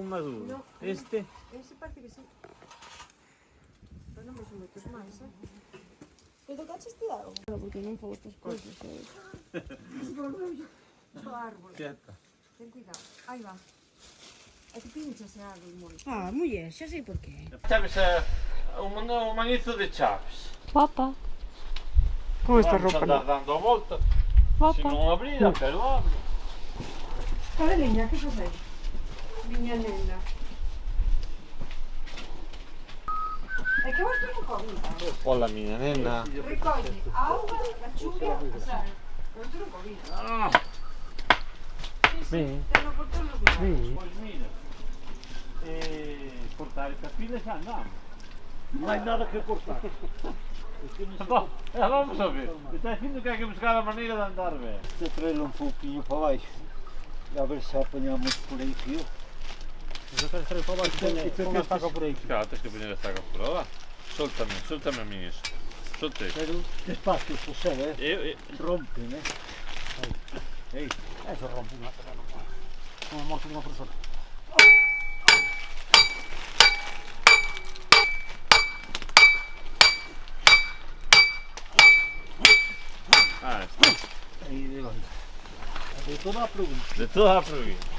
maduro. No, Este? ese parece que sí. Pero non me son moitos máis, E tocaches ti algo? Claro, porque non fago estas cousas, sabes? O árbol. Quieta. Ten cuidado. Aí va. É que pinchase algo, moito. Ah, muller, xa sei por qué. Chaves un manizo de chaves. Papa, Con esta Vamos roupa, andar non? dando a volta. Se papa. non abrira, pero abre. Cale, niña, que facéis? Miña nena. É que vos tengo Covid. Hola, miña nena. Recolle a auga, a chuvia, a sal. Pero tú non Covid. Ah, Sí, tengo por todos os lados. pois mira. Cortar esta fila xa andamos. Non hai nada que cortar. Vamos a ver. Está dicindo que hai que buscar a maneira de andar ben. De traerlo un pouquinho para baixo. A ver se apañamos por aí, tío. Eu quero traer para baixo, con a estaca por aí. Claro, tens que poñer esta por lá. Soltame a mí iso. Solte. Pero despacio, José, rompe, né? Ei, Eso rompe unha cosa, non. Como a morte de unha persona. Ah, está. aí de onde? De toda a província. De toda a provincia.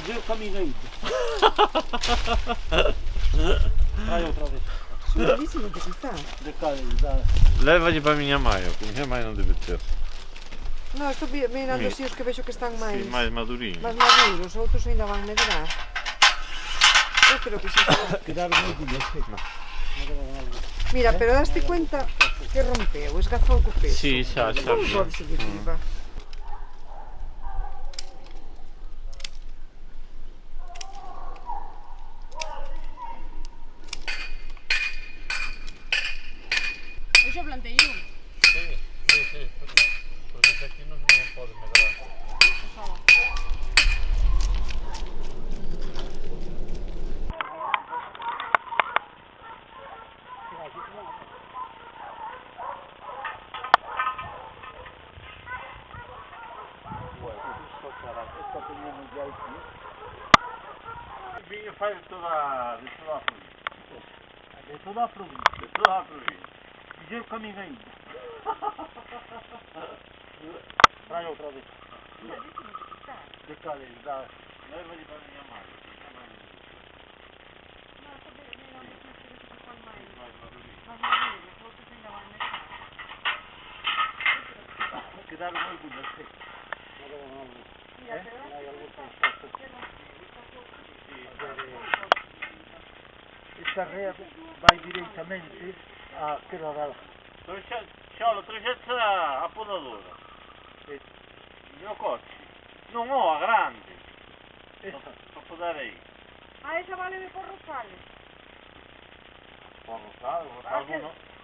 E eu caminhei. Vai outra vez. Suavísimo que está. De cada Lévalle para a miña maio, que miña maio non debe ter. No, estou mirando Mira. así os que vexo que están máis... Sí, máis maduriño. máis maduros, outros ainda van medrar. Eu creo que sí. quedar moi bien. Mira, pero daste cuenta que rompeu, esgazou co peso. Sí, xa. Como pode seguir viva? Eu xa plantei un. Sí, porque aquí non pode medrar. Esta teníamos ya aquí. Viño fai de toda a provincia. De toda a província. De toda a provincia. E eu caminhei. Vai outra vez. De cada Lévalle para a miña maio. Mais maduriño. quedaron moi buenas. Esta rea vai directamente a queda da Xolo, trouxetes a podadora. E o coche. Non o, a grande. esta. Para podar aí. Ah, esa vale de por rosales. Por rosado,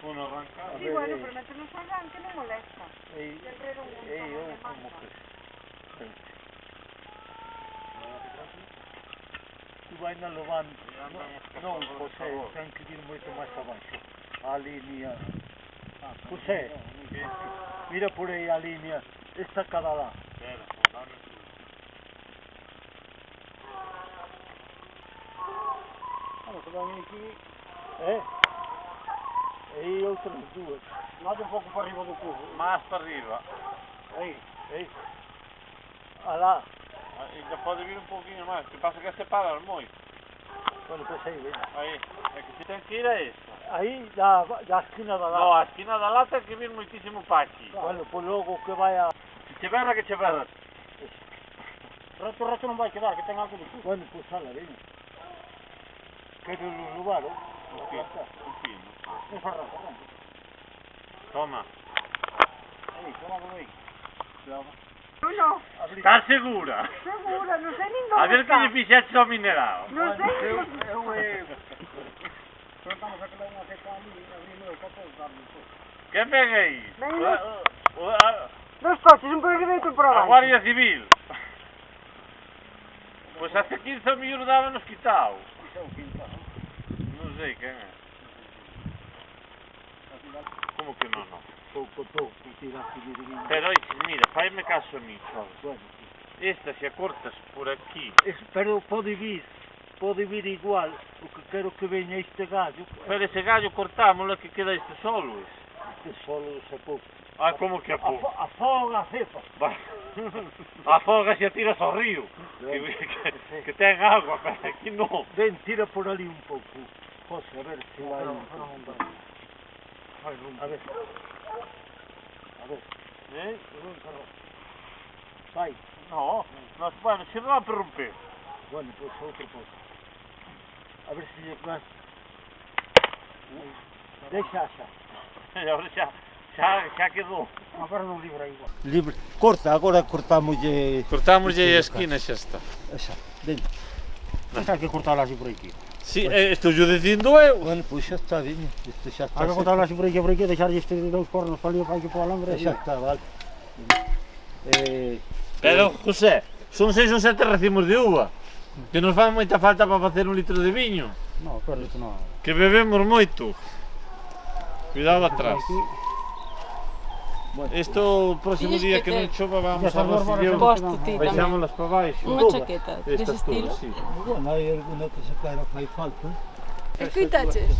uno arrancado. Sí, bueno, pero mentre non salgan que non molesta. Ei, El rero un montón eu de como manta. que tu vai na levante. Non, José, ten que ir moito máis abaixo. A línea. José, mira por aí a línea. Esta cada lá. Espera, dame tú. Vamos, que vai aquí. E outras dúas. Lado un pouco para arriba do cubo. Más para arriba. Ei. Alá. Ainda pode vir un pouquinho máis. Que pasa que este para moito. Bueno, pois aí, ven. Aí. É que se ten que ir a esta. Aí, da esquina da lá. No, a esquina da lata ten que vir moitísimo para aquí. Bueno, pois logo que vai a... Se che berra, que che berra. Reto non vai quedar, que ten algo de cubo. Bueno, pois ala, ven. Quero levar, Un fino. Non se arranca, non. Toma. Aí, cuidado aí. No, Estás segura? segura, non sei nin A onde ver que está. lle fixeches ao mineral. Non sei Tratamos a que la unha que está ali, abrindo o capó, darle un pouco. Que peguei? Venga. A Dos coches, un pouco de dentro por abaixo. Guardia Civil. Pois hace 15 ao millor dábanos quitado. Iso é un quinta, non? Non sei quen é. Como que non? pouco, tiraste de vinho. Pero, mira, faime caso a mí. Bueno, Esta, se a cortas por aquí, pero pode vir pode vir igual, o que quero que veña este gallo, Pero ese gallo cortámoslo que queda este solo. este solo se pouco. Ah, como que a pouco? Afoga a cepa. Afoga se tiras ao río. Que ten agua, pero aquí no. Ven, tira por ali un pouco. José, a ver se vai. A ver. A ver. Vai. No, bueno, se non per romper. Bueno, pois outro pouco. A ver se lle vas. Deixa xa. Agora xa quedou. Agora non libra igual. Libre. Corta, agora cortamoslle... Cortámoslle a esquina e xa está. Xa, dentro. Esta hai que cortala así por aquí. Si, estou yo dicindo eu. Bueno, pois xa está, viña. Isto xa está. Hai que cortala así por aquí, deixarlle estes dous cornos para ali, para que para o alambre. Xa está, vale. Pero, José, son 6 ou 7 racimos de uva. Que nos fan moita falta para facer un litro de viño. No, pero isto non. Que bebemos moito. Cuidado atrás. Isto o próximo día que non chova vamos a Rosillón. Gosto ti tamén. Baixámolas para baixo. Unha chaqueta dese Estas estilo. todas, sí. Bueno, hai alguna que se caera fai falta. Escoitaches?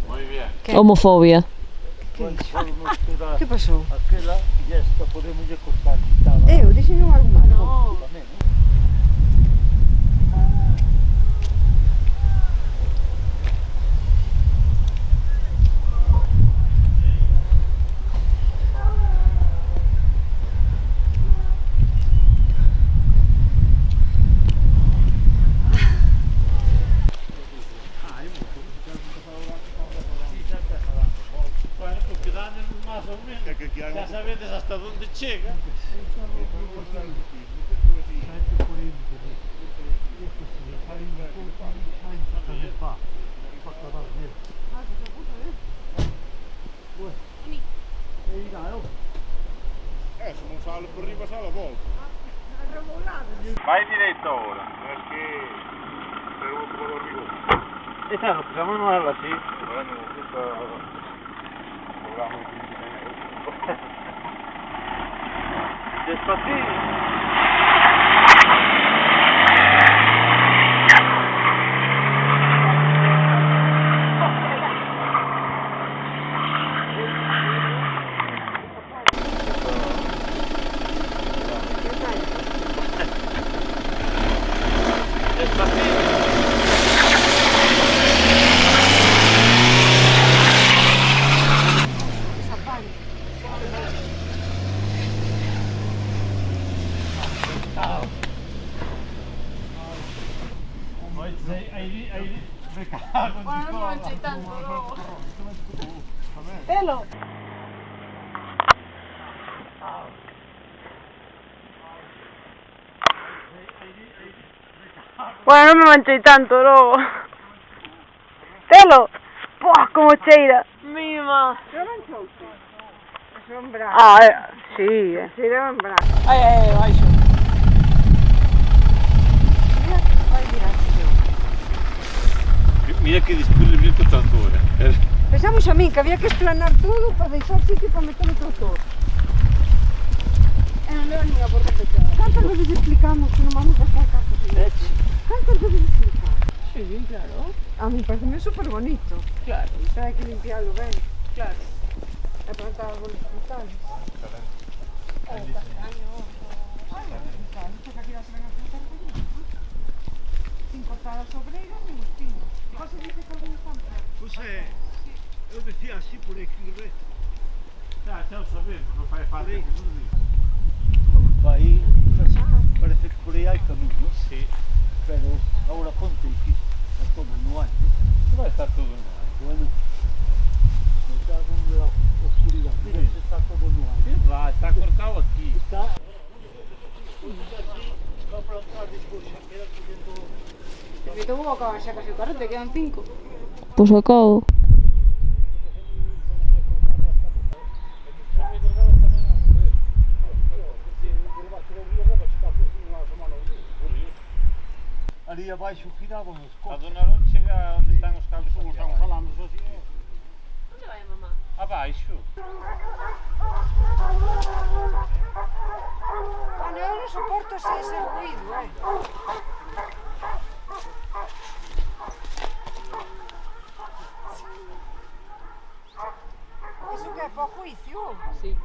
Moi bien. Homofobia. Que pasou? Aquela e esta podemos lle cortar quitada. Eu, deixen un armário. No. Tamén, Bueno, pues quedando máis ou menos. Xa sabedes hasta onde chega. Se non sale per riba sale a volta. Vai direito ora. Perché per un po' lo rigo. Esta no, possiamo non así. Bueno, questo programma di Despacito. Bueno, non manchei tanto, no. Pelo. Bueno, non me manchei tanto, logo. Telo. Pois, como cheira. Mima. Son bravos. Sí. Cheira en bravos. Ai, baixo. Mira que disponibilidade o trator. Pensamos a min que había que esplanar todo para deixar sitio para meter o trator. E non leva nin a porta pechada. Cantas veces explicamos que non vamos a sacar casas? Cantas veces explicamos? Sí, claro. A mí parece super bonito. Claro, Pero hai que limpiarlo ben. claro. E plantar árboles frutales. Sin cortar as obreiras nin os pinos. José dice que alguén están José, eu decía así por aquí, re. Xa o sabemos, non fai falta que nos diga. Vai, parece que por aí hai camiño. Sí, Pero agora ponte aquí, a zona no hai. vai estar todo no ar. Bueno, me cago en la oscuridad. Mira, se está todo no ar. Sí, lá, está cortado aquí. Está... Va a plantar despois, xa queda collendo... Me tomo a acabar xa casi o carro, te quedan 5. Pois acabo. Ali abaixo giraban os A coches. dona non chega onde están os cabos aquí Estamos abaixo. falando así. Onde vai, mamá? Abaixo. Bueno, eu non soporto ese ruido, vicio. Sí.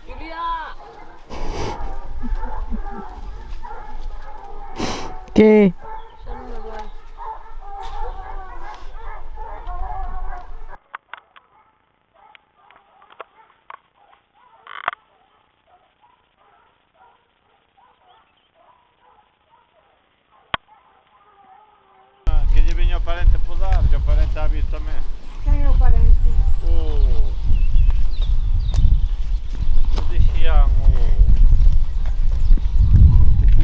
Julia! ¿Qué? Xa non me vai. Che gli viene un parente può dare, il parente ha visto a me. Sei o parenti. Oh, lo diciamo.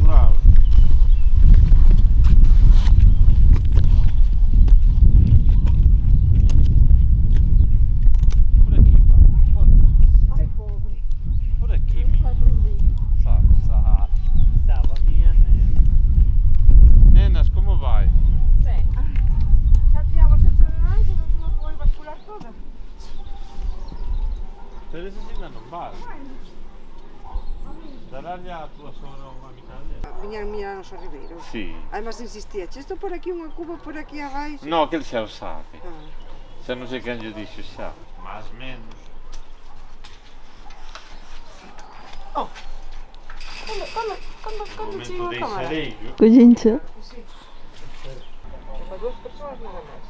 Bravo. Pure chi fa? Ai poveri. Pure chi? Non fai così. Stava mia nena. Nenas, come vai? Ben. Sappiamo se c'è anche non se lo puoi bascular toda. Per eso si non vale. Darle a tua sogra unha mitad. Viñan mirar os arribeiros. Sí. Además insistía, isto por aquí unha cuba por aquí abaixo. No, que ele xa o sabe. Ah. Xa non sei quen lle dixo xa. Más menos. Cando chega a de cámara? sereio. Cogincha. Para dúas persoas nada máis.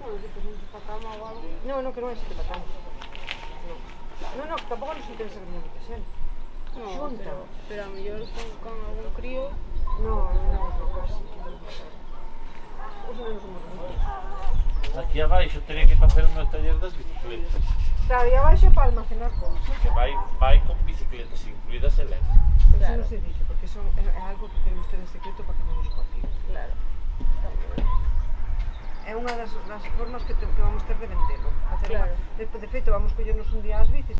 Non, que non se pa cama ou algo. No, que non é sitio pa cama. No, que tampouco nos interesa que venha moita xente. No, Xunta. pero a mellor con algún crío. No, casi. Os nenos somos moitos. Aquí abaixo teria que facer o meu taller das bicicletas. Claro, e abaixo para almacenar cousas. Que vai con bicicletas incluídas eléctricas. Eso Claro. non se dice, porque eso é algo que queremos ter en secreto para que non nos copien. Claro. É unha das formas que vamos ter de vendelo. Claro. De feito, vamos collernos un día ás bicis